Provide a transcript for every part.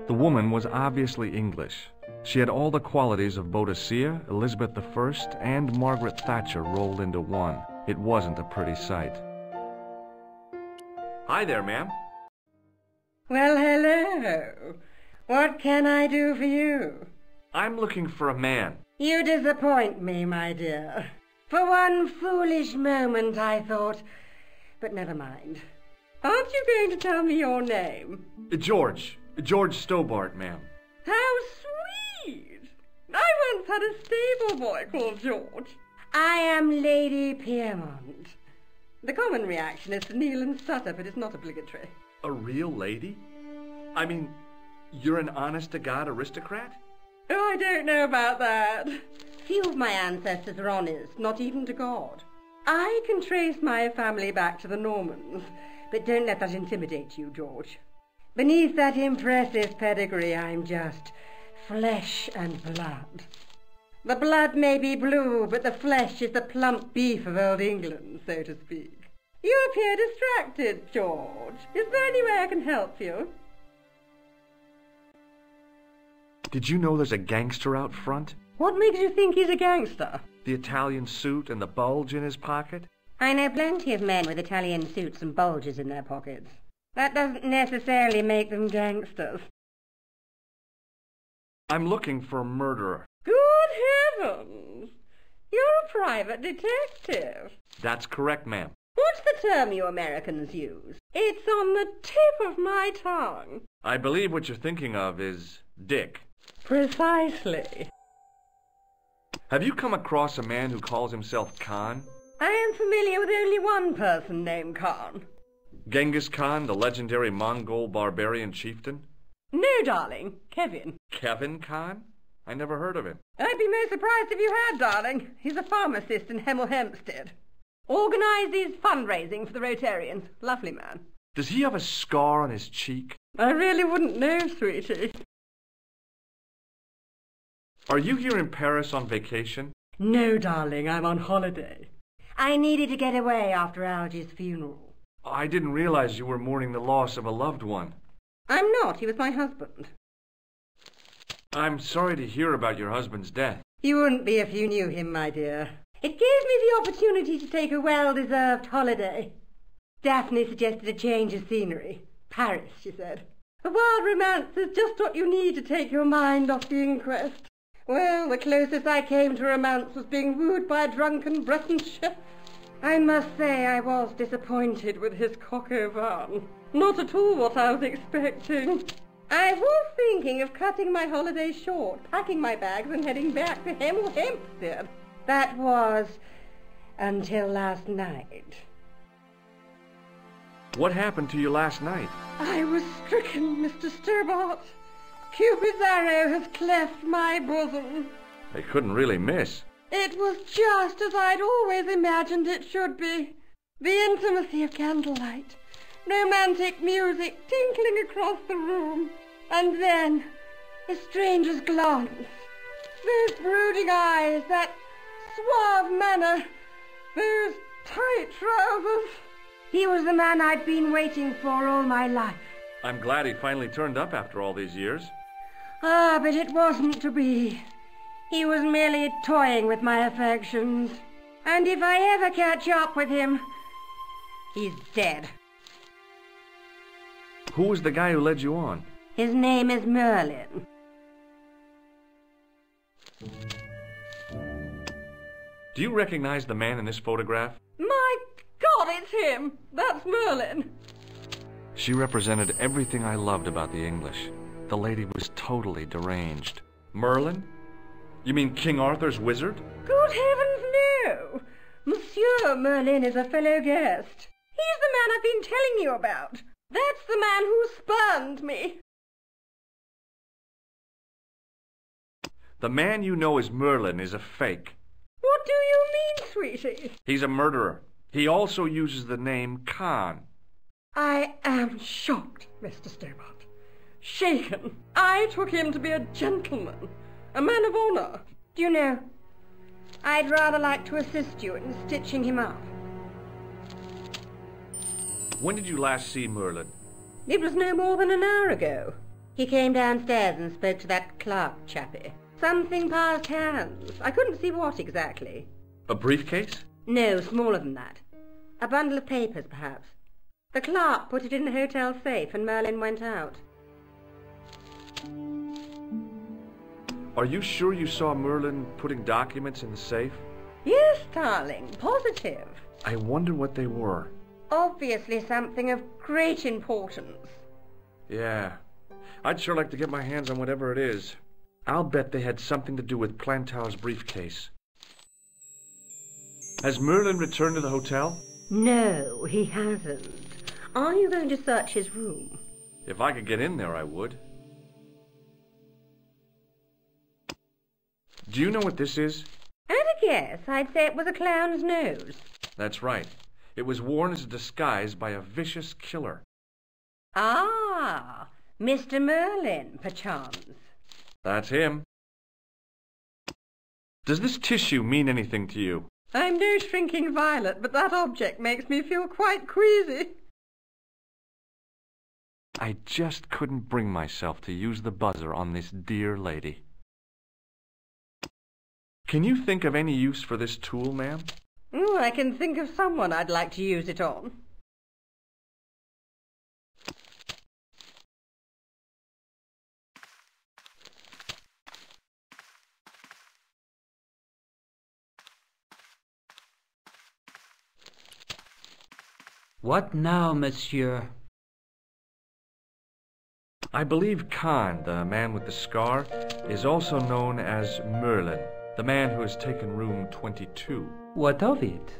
The woman was obviously English. She had all the qualities of Boadicea, Elizabeth I, and Margaret Thatcher rolled into one. It wasn't a pretty sight. Hi there, ma'am. Well, hello. What can I do for you? I'm looking for a man. You disappoint me, my dear. For one foolish moment I thought... But never mind. Aren't you going to tell me your name? George Stobart, ma'am. How sweet! I once had a stable boy called George. I am Lady Piermont. The common reaction is to kneel and stutter, but it's not obligatory. A real lady? I mean, you're an honest-to-God aristocrat? Oh, I don't know about that. Few of my ancestors are honest, not even to God. I can trace my family back to the Normans, but don't let that intimidate you, George. Beneath that impressive pedigree, I'm just flesh and blood. The blood may be blue, but the flesh is the plump beef of old England, so to speak. You appear distracted, George. Is there any way I can help you? Did you know there's a gangster out front? What makes you think he's a gangster? The Italian suit and the bulge in his pocket? I know plenty of men with Italian suits and bulges in their pockets. That doesn't necessarily make them gangsters. I'm looking for a murderer. Good heavens! You're a private detective. That's correct, ma'am. What's the term you Americans use? It's on the tip of my tongue. I believe what you're thinking of is Dick. Precisely. Have you come across a man who calls himself Khan? I am familiar with only one person named Khan. Genghis Khan, the legendary Mongol barbarian chieftain? No, darling. Kevin. Kevin Khan? I never heard of him. I'd be most surprised if you had, darling. He's a pharmacist in Hemel Hempstead. Organises fundraising for the Rotarians. Lovely man. Does he have a scar on his cheek? I really wouldn't know, sweetie. Are you here in Paris on vacation? No, darling, I'm on holiday. I needed to get away after Algy's funeral. I didn't realize you were mourning the loss of a loved one. I'm not. He was my husband. I'm sorry to hear about your husband's death. You wouldn't be if you knew him, my dear. It gave me the opportunity to take a well-deserved holiday. Daphne suggested a change of scenery. Paris, she said. A wild romance is just what you need to take your mind off the inquest. Well, the closest I came to romance was being wooed by a drunken Breton chef. I must say I was disappointed with his coq au vin. Not at all what I was expecting. I was thinking of cutting my holiday short, packing my bags and heading back to Hemel Hempstead. That was until last night. What happened to you last night? I was stricken, Mr. Stobart. Cupid's arrow has cleft my bosom. They couldn't really miss. It was just as I'd always imagined it should be. The intimacy of candlelight, romantic music tinkling across the room, and then a stranger's glance. Those brooding eyes, that suave manner, those tight trousers. He was the man I'd been waiting for all my life. I'm glad he finally turned up after all these years. Ah, but it wasn't to be. He was merely toying with my affections. And if I ever catch up with him, he's dead. Who was the guy who led you on? His name is Merlin. Do you recognize the man in this photograph? My God, it's him! That's Merlin. She represented everything I loved about the English. The lady was totally deranged. Merlin? You mean King Arthur's wizard? Good heavens, no! Monsieur Merlin is a fellow guest. He's the man I've been telling you about. That's the man who spurned me. The man you know as Merlin is a fake. What do you mean, sweetie? He's a murderer. He also uses the name Khan. I am shocked, Mr. Stobart. Shaken. I took him to be a gentleman, a man of honor. Do you know, I'd rather like to assist you in stitching him up. When did you last see Merlin? It was no more than an hour ago. He came downstairs and spoke to that clerk chappie. Something passed hands. I couldn't see what exactly. A briefcase? No, smaller than that. A bundle of papers, perhaps. The clerk put it in the hotel safe and Merlin went out. Are you sure you saw Merlin putting documents in the safe? Yes, darling, positive. I wonder what they were. Obviously something of great importance. Yeah. I'd sure like to get my hands on whatever it is. I'll bet they had something to do with Plantow's briefcase. Has Merlin returned to the hotel? No, he hasn't. Are you going to search his room? If I could get in there, I would. Do you know what this is? At a guess, I'd say it was a clown's nose. That's right. It was worn as a disguise by a vicious killer. Ah, Mr. Merlin, perchance. That's him. Does this tissue mean anything to you? I'm no shrinking violet, but that object makes me feel quite queasy. I just couldn't bring myself to use the buzzer on this dear lady. Can you think of any use for this tool, ma'am? Oh, I can think of someone I'd like to use it on. What now, monsieur? I believe Khan, the man with the scar, is also known as Merlin, the man who has taken room 22. What of it?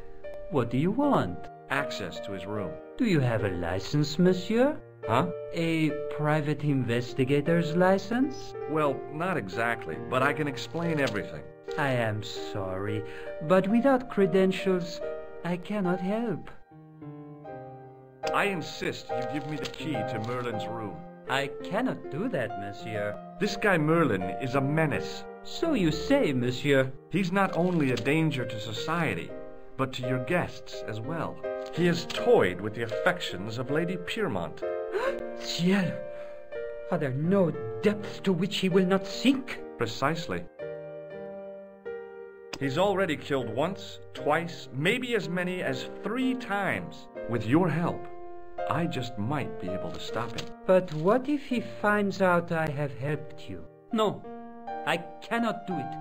What do you want? Access to his room. Do you have a license, monsieur? Huh? A private investigator's license? Well, not exactly, but I can explain everything. I am sorry, but without credentials, I cannot help. I insist you give me the key to Merlin's room. I cannot do that, monsieur. This guy Merlin is a menace. So you say, monsieur. He's not only a danger to society, but to your guests as well. He has toyed with the affections of Lady Piermont. Ciel! Are there no depths to which he will not sink? Precisely. He's already killed once, twice, maybe as many as 3 times. With your help, I just might be able to stop him. But what if he finds out I have helped you? No, I cannot do it.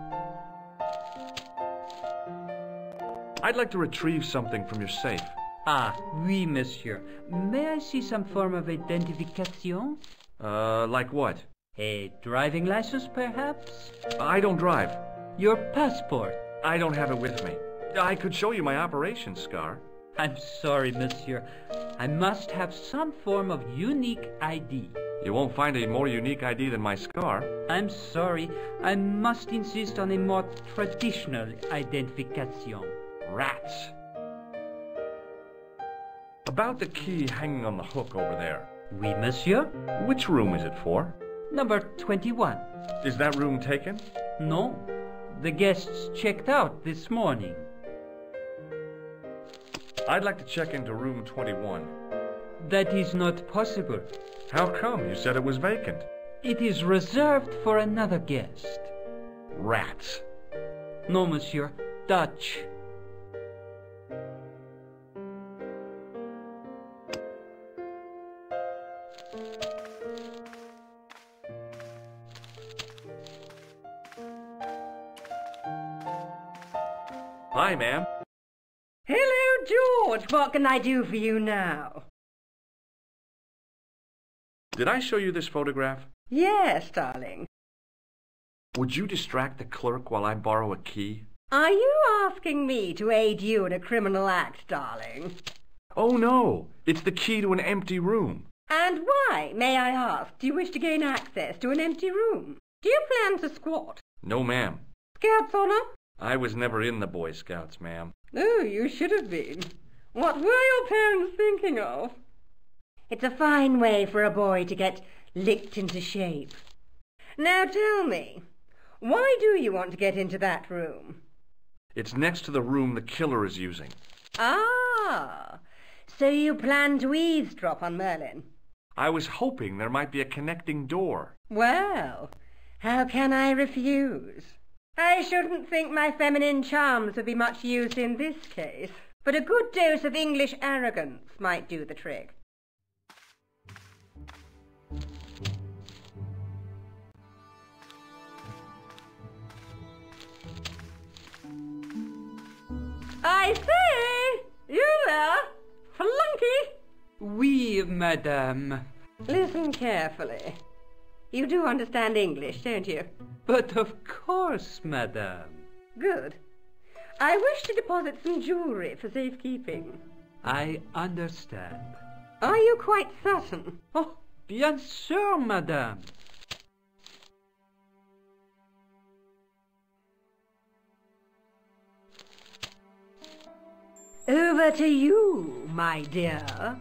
I'd like to retrieve something from your safe. Ah, oui, monsieur. May I see some form of identification? Like what? A driving license, perhaps? I don't drive. Your passport? I don't have it with me. I could show you my operation scar. I'm sorry, monsieur. I must have some form of unique ID. You won't find a more unique ID than my scar. I'm sorry. I must insist on a more traditional identification. Rats. About the key hanging on the hook over there. Oui, monsieur. Which room is it for? Number 21. Is that room taken? No. The guests checked out this morning. I'd like to check into room 21. That is not possible. How come? You said it was vacant. It is reserved for another guest. Rats. No, monsieur. Dutch. Hi, ma'am. Hello, George. What can I do for you now? Did I show you this photograph? Yes, darling. Would you distract the clerk while I borrow a key? Are you asking me to aid you in a criminal act, darling? Oh, no. It's the key to an empty room. And why, may I ask, do you wish to gain access to an empty room? Do you plan to squat? No, ma'am. Scouts honor? I was never in the Boy Scouts, ma'am. Oh, you should have been. What were your parents thinking of? It's a fine way for a boy to get licked into shape. Now tell me, why do you want to get into that room? It's next to the room the killer is using. Ah, so you plan to eavesdrop on Merlin? I was hoping there might be a connecting door. Well, how can I refuse? I shouldn't think my feminine charms would be much use in this case, but a good dose of English arrogance might do the trick. I say! You there? Flunky! Oui, madame. Listen carefully. You do understand English, don't you? But of course, madame. Good. I wish to deposit some jewellery for safekeeping. I understand. Are you quite certain? Oh, bien sûr, madame. Over to you, my dear.